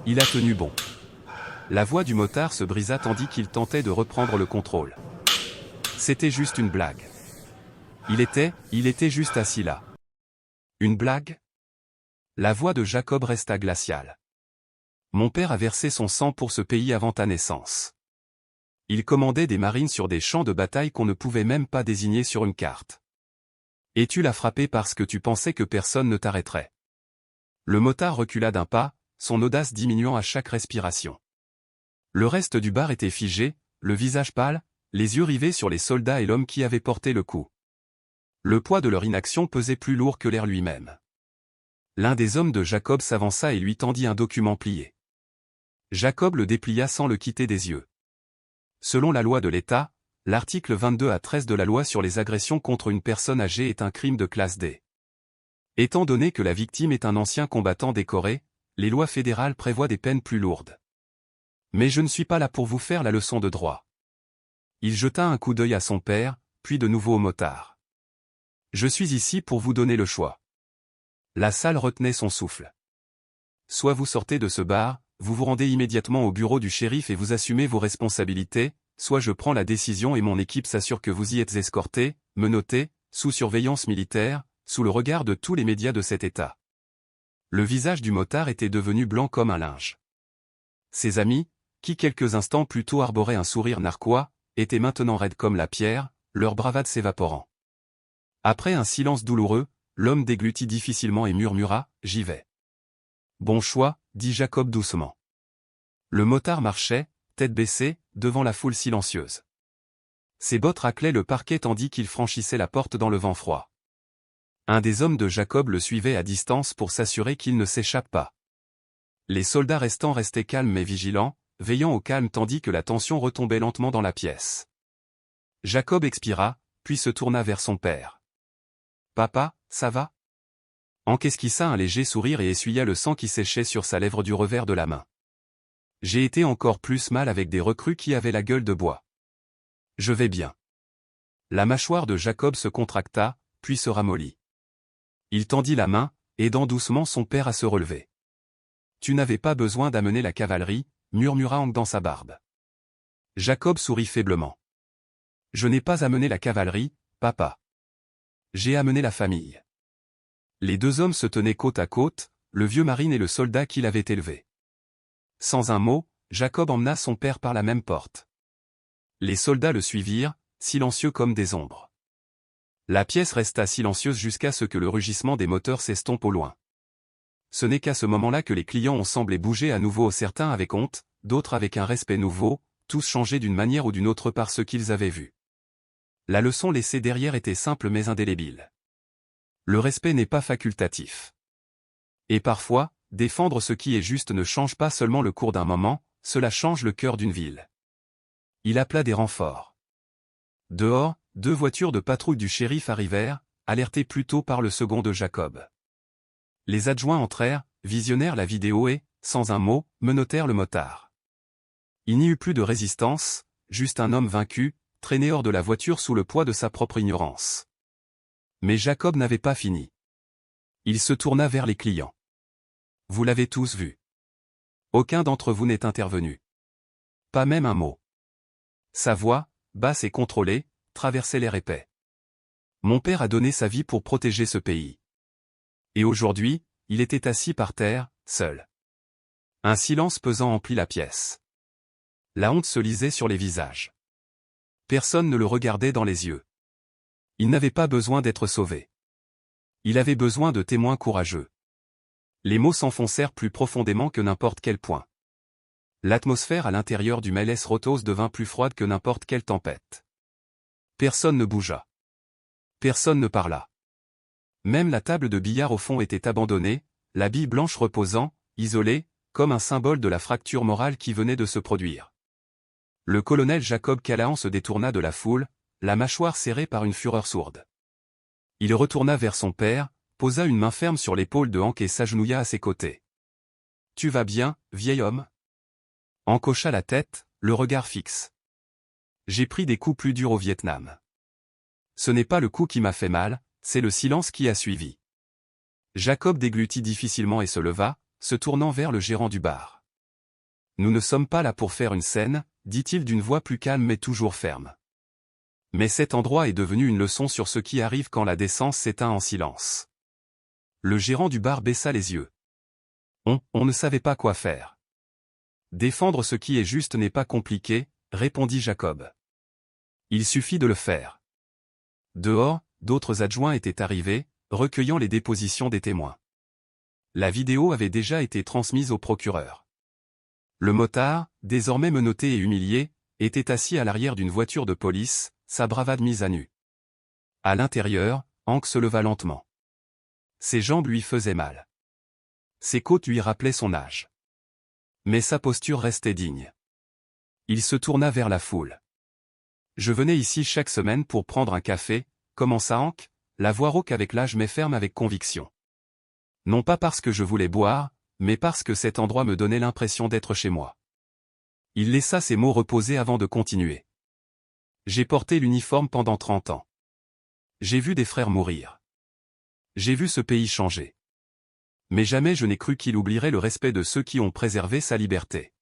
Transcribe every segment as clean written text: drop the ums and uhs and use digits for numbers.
Il a tenu bon. La voix du motard se brisa tandis qu'il tentait de reprendre le contrôle. C'était juste une blague. Il était juste assis là. Une blague? La voix de Jacob resta glaciale. Mon père a versé son sang pour ce pays avant ta naissance. Il commandait des marines sur des champs de bataille qu'on ne pouvait même pas désigner sur une carte. Et tu l'as frappé parce que tu pensais que personne ne t'arrêterait. Le motard recula d'un pas, son audace diminuant à chaque respiration. Le reste du bar était figé, le visage pâle, les yeux rivés sur les soldats et l'homme qui avait porté le coup. Le poids de leur inaction pesait plus lourd que l'air lui-même. L'un des hommes de Jacob s'avança et lui tendit un document plié. Jacob le déplia sans le quitter des yeux. Selon la loi de l'État, l'article 22 à 13 de la loi sur les agressions contre une personne âgée est un crime de classe D. Étant donné que la victime est un ancien combattant décoré, les lois fédérales prévoient des peines plus lourdes. Mais je ne suis pas là pour vous faire la leçon de droit. Il jeta un coup d'œil à son père, puis de nouveau au motard. Je suis ici pour vous donner le choix. La salle retenait son souffle. Soit vous sortez de ce bar, vous vous rendez immédiatement au bureau du shérif et vous assumez vos responsabilités, soit je prends la décision et mon équipe s'assure que vous y êtes escorté, menotté, sous surveillance militaire, sous le regard de tous les médias de cet État. Le visage du motard était devenu blanc comme un linge. Ses amis, qui quelques instants plus tôt arboraient un sourire narquois, étaient maintenant raides comme la pierre, leur bravade s'évaporant. Après un silence douloureux, l'homme déglutit difficilement et murmura « J'y vais ». Bon choix, dit Jacob doucement. Le motard marchait, tête baissée, devant la foule silencieuse. Ses bottes raclaient le parquet tandis qu'il franchissait la porte dans le vent froid. Un des hommes de Jacob le suivait à distance pour s'assurer qu'il ne s'échappe pas. Les soldats restants restaient calmes mais vigilants, veillant au calme tandis que la tension retombait lentement dans la pièce. Jacob expira, puis se tourna vers son père. « Papa, ça va ?» Enquesquissa un léger sourire et essuya le sang qui séchait sur sa lèvre du revers de la main. « J'ai été encore plus mal avec des recrues qui avaient la gueule de bois. Je vais bien. » La mâchoire de Jacob se contracta, puis se ramollit. Il tendit la main, aidant doucement son père à se relever. « Tu n'avais pas besoin d'amener la cavalerie, » murmura Hank dans sa barbe. Jacob sourit faiblement. « Je n'ai pas amené la cavalerie, papa. J'ai amené la famille. » Les deux hommes se tenaient côte à côte, le vieux marine et le soldat qui l'avait élevé. Sans un mot, Jacob emmena son père par la même porte. Les soldats le suivirent, silencieux comme des ombres. La pièce resta silencieuse jusqu'à ce que le rugissement des moteurs s'estompe au loin. Ce n'est qu'à ce moment-là que les clients ont semblé bouger à nouveau, certains avec honte, d'autres avec un respect nouveau, tous changés d'une manière ou d'une autre par ce qu'ils avaient vu. La leçon laissée derrière était simple mais indélébile. Le respect n'est pas facultatif. Et parfois, défendre ce qui est juste ne change pas seulement le cours d'un moment, cela change le cœur d'une ville. Il appela des renforts. Dehors, 2 voitures de patrouille du shérif arrivèrent, alertées plus tôt par le second de Jacob. Les adjoints entrèrent, visionnèrent la vidéo et, sans un mot, menottèrent le motard. Il n'y eut plus de résistance, juste un homme vaincu, traîné hors de la voiture sous le poids de sa propre ignorance. Mais Jacob n'avait pas fini. Il se tourna vers les clients. « Vous l'avez tous vu. Aucun d'entre vous n'est intervenu. Pas même un mot. » Sa voix, basse et contrôlée, traversait l'air épais. « Mon père a donné sa vie pour protéger ce pays. Et aujourd'hui, il était assis par terre, seul. » Un silence pesant emplit la pièce. La honte se lisait sur les visages. Personne ne le regardait dans les yeux. Il n'avait pas besoin d'être sauvé. Il avait besoin de témoins courageux. Les mots s'enfoncèrent plus profondément que n'importe quel point. L'atmosphère à l'intérieur du Melles Rotos devint plus froide que n'importe quelle tempête. Personne ne bougea. Personne ne parla. Même la table de billard au fond était abandonnée, la bille blanche reposant, isolée, comme un symbole de la fracture morale qui venait de se produire. Le colonel Jacob Callahan se détourna de la foule, la mâchoire serrée par une fureur sourde. Il retourna vers son père, posa une main ferme sur l'épaule de Hank et s'agenouilla à ses côtés. « Tu vas bien, vieil homme ?» Hank hocha la tête, le regard fixe. « J'ai pris des coups plus durs au Vietnam. Ce n'est pas le coup qui m'a fait mal, c'est le silence qui a suivi. » Jacob déglutit difficilement et se leva, se tournant vers le gérant du bar. Nous ne sommes pas là pour faire une scène, dit-il d'une voix plus calme mais toujours ferme. Mais cet endroit est devenu une leçon sur ce qui arrive quand la décence s'éteint en silence. Le gérant du bar baissa les yeux. On ne savait pas quoi faire. Défendre ce qui est juste n'est pas compliqué, répondit Jacob. Il suffit de le faire. Dehors, d'autres adjoints étaient arrivés, recueillant les dépositions des témoins. La vidéo avait déjà été transmise au procureur. Le motard, désormais menotté et humilié, était assis à l'arrière d'une voiture de police, sa bravade mise à nu. À l'intérieur, Hank se leva lentement. Ses jambes lui faisaient mal. Ses côtes lui rappelaient son âge. Mais sa posture restait digne. Il se tourna vers la foule. « Je venais ici chaque semaine pour prendre un café », commença Hank, la voix rauque avec l'âge mais ferme avec conviction. Non pas parce que je voulais boire, mais parce que cet endroit me donnait l'impression d'être chez moi. Il laissa ses mots reposer avant de continuer. J'ai porté l'uniforme pendant 30 ans. J'ai vu des frères mourir. J'ai vu ce pays changer. Mais jamais je n'ai cru qu'il oublierait le respect de ceux qui ont préservé sa liberté.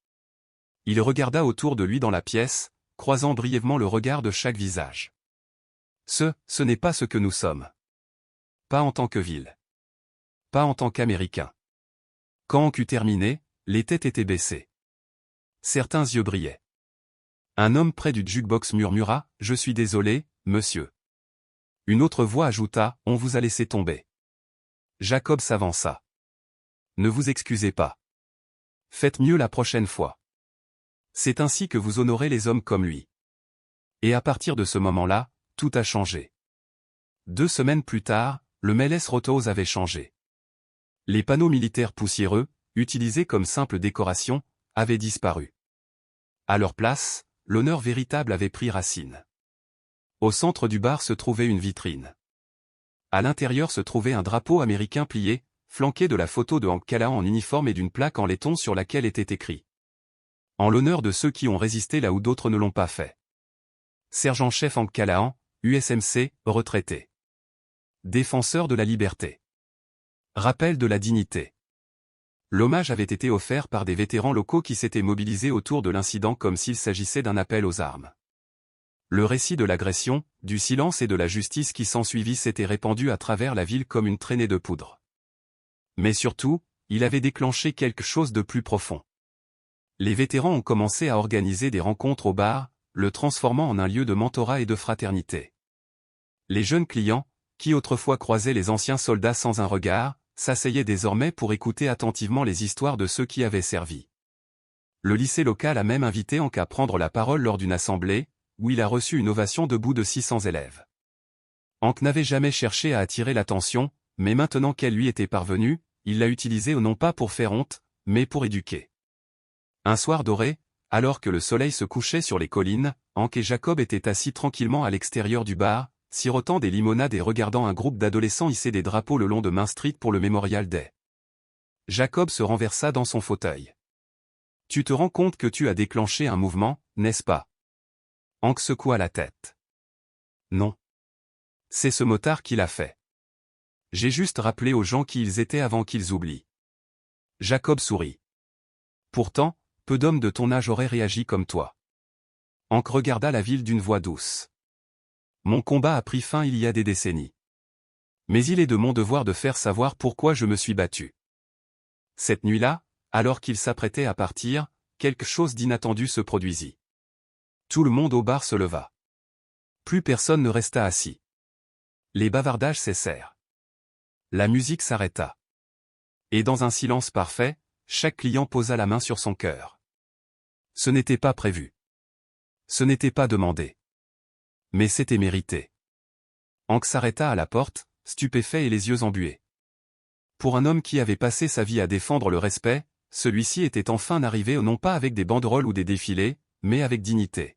Il regarda autour de lui dans la pièce, croisant brièvement le regard de chaque visage. Ce n'est pas ce que nous sommes. Pas en tant que ville. Pas en tant qu'Américains. Quand Hank eut terminé, les têtes étaient baissées. Certains yeux brillaient. Un homme près du jukebox murmura « Je suis désolé, monsieur ». Une autre voix ajouta « On vous a laissé tomber ». Jacob s'avança. « Ne vous excusez pas. Faites mieux la prochaine fois. C'est ainsi que vous honorez les hommes comme lui. » Et à partir de ce moment-là, tout a changé. 2 semaines plus tard, le Melles Rotos avait changé. Les panneaux militaires poussiéreux, utilisés comme simple décoration, avaient disparu. À leur place, l'honneur véritable avait pris racine. Au centre du bar se trouvait une vitrine. À l'intérieur se trouvait un drapeau américain plié, flanqué de la photo de Hank Callahan en uniforme et d'une plaque en laiton sur laquelle était écrit « En l'honneur de ceux qui ont résisté là où d'autres ne l'ont pas fait. Sergent-chef Hank Callahan, USMC, retraité. Défenseur de la liberté. Rappel de la dignité. » L'hommage avait été offert par des vétérans locaux qui s'étaient mobilisés autour de l'incident comme s'il s'agissait d'un appel aux armes. Le récit de l'agression, du silence et de la justice qui s'ensuivit s'était répandu à travers la ville comme une traînée de poudre. Mais surtout, il avait déclenché quelque chose de plus profond. Les vétérans ont commencé à organiser des rencontres au bar, le transformant en un lieu de mentorat et de fraternité. Les jeunes clients, qui autrefois croisaient les anciens soldats sans un regard, s'asseyaient désormais pour écouter attentivement les histoires de ceux qui avaient servi. Le lycée local a même invité Hank à prendre la parole lors d'une assemblée, où il a reçu une ovation debout de 600 élèves. Hank n'avait jamais cherché à attirer l'attention, mais maintenant qu'elle lui était parvenue, il l'a utilisée non pas pour faire honte, mais pour éduquer. Un soir doré, alors que le soleil se couchait sur les collines, Hank et Jacob étaient assis tranquillement à l'extérieur du bar, sirotant des limonades et regardant un groupe d'adolescents hisser des drapeaux le long de Main Street pour le Memorial Day. Jacob se renversa dans son fauteuil. « Tu te rends compte que tu as déclenché un mouvement, n'est-ce pas ?» Hank secoua la tête. « Non. C'est ce motard qui l'a fait. J'ai juste rappelé aux gens qui ils étaient avant qu'ils oublient. » Jacob sourit. « Pourtant, peu d'hommes de ton âge auraient réagi comme toi. » Hank regarda la ville d'une voix douce. « Mon combat a pris fin il y a des décennies. Mais il est de mon devoir de faire savoir pourquoi je me suis battu. » Cette nuit-là, alors qu'il s'apprêtait à partir, quelque chose d'inattendu se produisit. Tout le monde au bar se leva. Plus personne ne resta assis. Les bavardages cessèrent. La musique s'arrêta. Et dans un silence parfait, chaque client posa la main sur son cœur. Ce n'était pas prévu. Ce n'était pas demandé. Mais c'était mérité. Hank s'arrêta à la porte, stupéfait et les yeux embués. Pour un homme qui avait passé sa vie à défendre le respect, celui-ci était enfin arrivé non pas avec des banderoles ou des défilés, mais avec dignité.